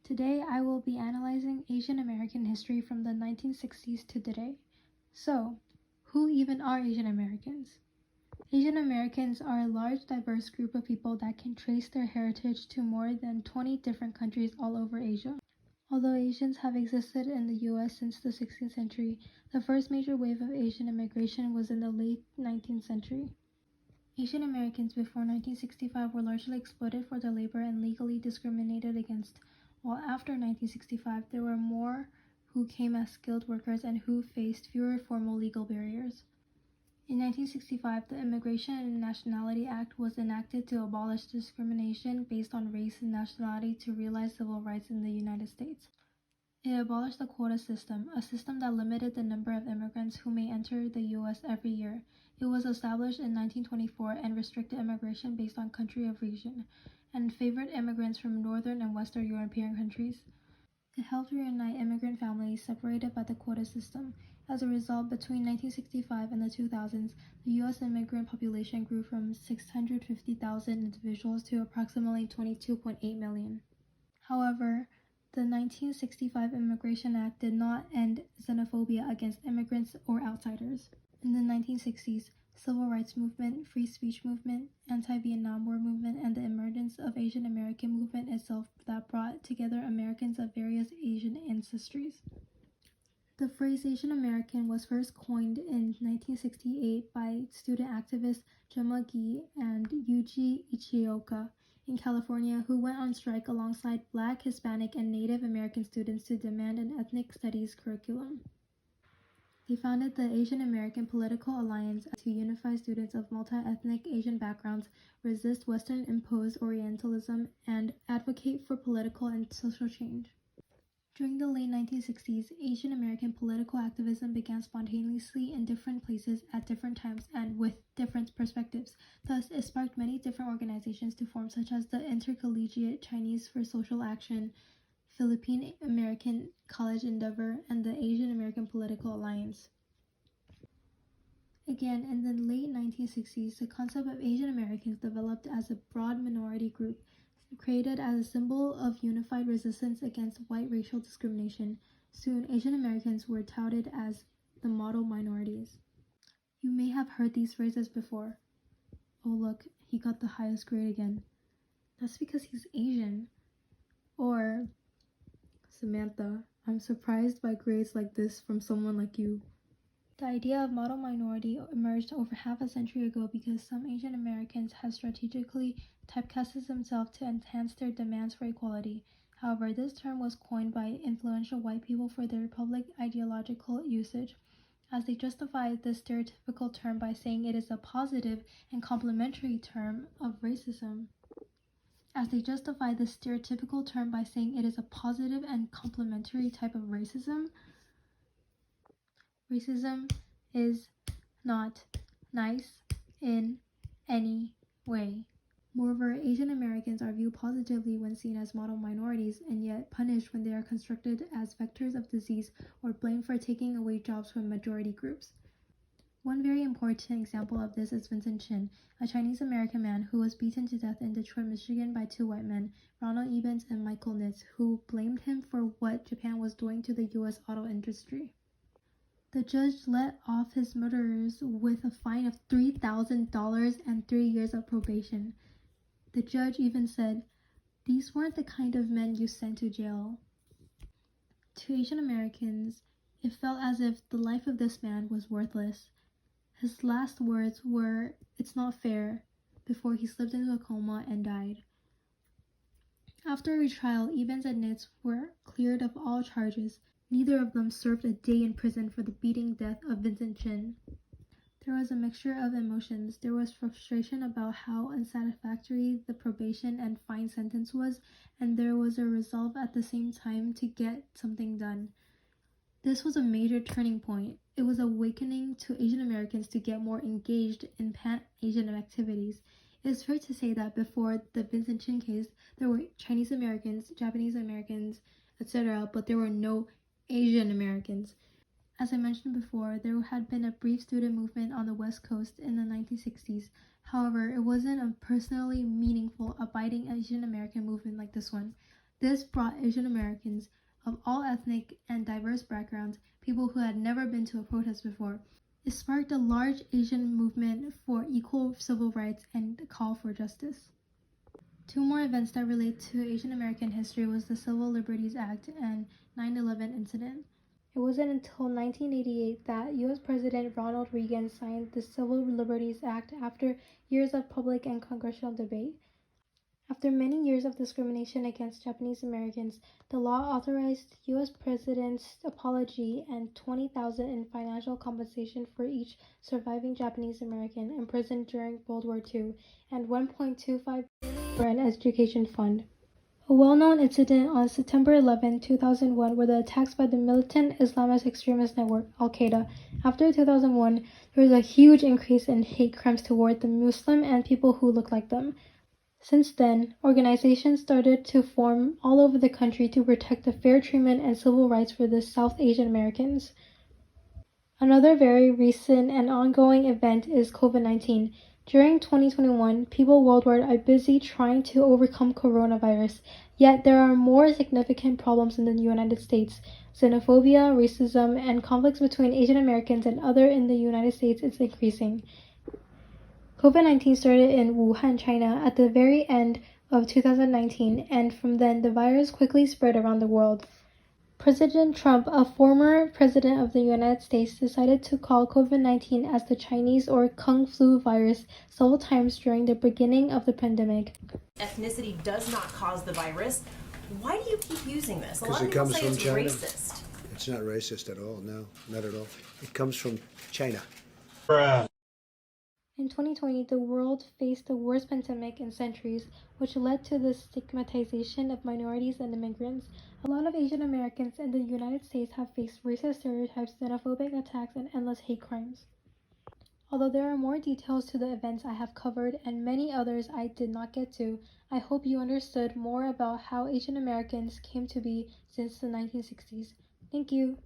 Today I will be analyzing Asian American history from the 1960s to today. So, who even are Asian Americans? Asian Americans are a large, diverse group of people that can trace their heritage to more than 20 different countries all over Asia. Although Asians have existed in the US since the 16th century, the first major wave of Asian immigration was in the late 19th century. Asian Americans before 1965 were largely exploited for their labor and legally discriminated against, while after 1965 there were more who came as skilled workers and who faced fewer formal legal barriers. In 1965, the Immigration and Nationality Act was enacted to abolish discrimination based on race and nationality to realize civil rights in the United States. It abolished the quota system, a system that limited the number of immigrants who may enter the U.S. every year. It was established in 1924 and restricted immigration based on country of region, and favored immigrants from Northern and Western European countries. It helped reunite immigrant families separated by the quota system. As a result, between 1965 and the 2000s, the U.S. immigrant population grew from 650,000 individuals to approximately 22.8 million. However, the 1965 Immigration Act did not end xenophobia against immigrants or outsiders. In the 1960s, civil rights movement, free speech movement, anti-Vietnam War movement, and the emergence of Asian American movement itself that brought together Americans of various Asian ancestries. The phrase Asian American was first coined in 1968 by student activists Gemma Gee and Yuji Ichioka in California, who went on strike alongside Black, Hispanic, and Native American students to demand an ethnic studies curriculum. They founded the Asian American Political Alliance to unify students of multi-ethnic Asian backgrounds, resist Western-imposed Orientalism, and advocate for political and social change. During the late 1960s, Asian American political activism began spontaneously in different places at different times and with different perspectives. Thus, it sparked many different organizations to form, such as the Intercollegiate Chinese for Social Action, Philippine American College Endeavor, and the Asian American Political Alliance. Again, in the late 1960s, the concept of Asian Americans developed as a broad minority group, created as a symbol of unified resistance against white racial discrimination. Soon, Asian Americans were touted as the model minorities. You may have heard these phrases before. Oh look, he got the highest grade again. That's because he's Asian. Or, Samantha, I'm surprised by grades like this from someone like you. The idea of model minority emerged over half a century ago because some Asian Americans had strategically typecasted themselves to enhance their demands for equality. However, this term was coined by influential white people for their public ideological usage, as they justified this stereotypical term by saying it is a positive and complementary term of racism. Racism is not nice in any way. Moreover, Asian Americans are viewed positively when seen as model minorities and yet punished when they are constructed as vectors of disease or blamed for taking away jobs from majority groups. One very important example of this is Vincent Chin, a Chinese American man who was beaten to death in Detroit, Michigan by two white men, Ronald Ebens and Michael Nitz, who blamed him for what Japan was doing to the U.S. auto industry. The judge let off his murderers with a fine of $3,000 and 3 years of probation. The judge even said, "These weren't the kind of men you sent to jail." To Asian Americans, it felt as if the life of this man was worthless. His last words were, "It's not fair," before he slipped into a coma and died. After a retrial, Ebens and Nitz were cleared of all charges. Neither of them served a day in prison for the beating death of Vincent Chin. There was a mixture of emotions. There was frustration about how unsatisfactory the probation and fine sentence was, and there was a resolve at the same time to get something done. This was a major turning point. It was awakening to Asian Americans to get more engaged in Pan-Asian activities. It is fair to say that before the Vincent Chin case, there were Chinese Americans, Japanese Americans, etc., but there were no Asian Americans. As I mentioned before, there had been a brief student movement on the West Coast in the 1960s. However, it wasn't a personally meaningful, abiding Asian American movement like this one. This brought Asian Americans of all ethnic and diverse backgrounds, people who had never been to a protest before. It sparked a large Asian movement for equal civil rights and a call for justice. Two more events that relate to Asian American history was the Civil Liberties Act and 9/11 incident. It wasn't until 1988 that U.S. President Ronald Reagan signed the Civil Liberties Act after years of public and congressional debate. After many years of discrimination against Japanese Americans, the law authorized U.S. President's apology and $20,000 in financial compensation for each surviving Japanese American imprisoned during World War II and $1.25 billion for an education fund. A well-known incident on September 11, 2001 were the attacks by the militant Islamist extremist network, Al-Qaeda. After 2001, there was a huge increase in hate crimes toward the Muslim and people who look like them. Since then, organizations started to form all over the country to protect the fair treatment and civil rights for the South Asian Americans. Another very recent and ongoing event is COVID-19. During 2021, people worldwide are busy trying to overcome coronavirus, yet there are more significant problems in the United States. Xenophobia, racism, and conflicts between Asian Americans and others in the United States is increasing. COVID-19 started in Wuhan, China at the very end of 2019, and from then the virus quickly spread around the world. President Trump, a former president of the United States, decided to call COVID-19 as the Chinese or Kung flu virus several times during the beginning of the pandemic. Ethnicity does not cause the virus. Why do you keep using this? A lot Because of it people comes say from it's China. racist. It's not racist at all. No, not at all. It comes from China. In 2020, the world faced the worst pandemic in centuries, which led to the stigmatization of minorities and immigrants. A lot of Asian Americans in the United States have faced racist stereotypes, xenophobic attacks, and endless hate crimes. Although there are more details to the events I have covered and many others I did not get to, I hope you understood more about how Asian Americans came to be since the 1960s. Thank you.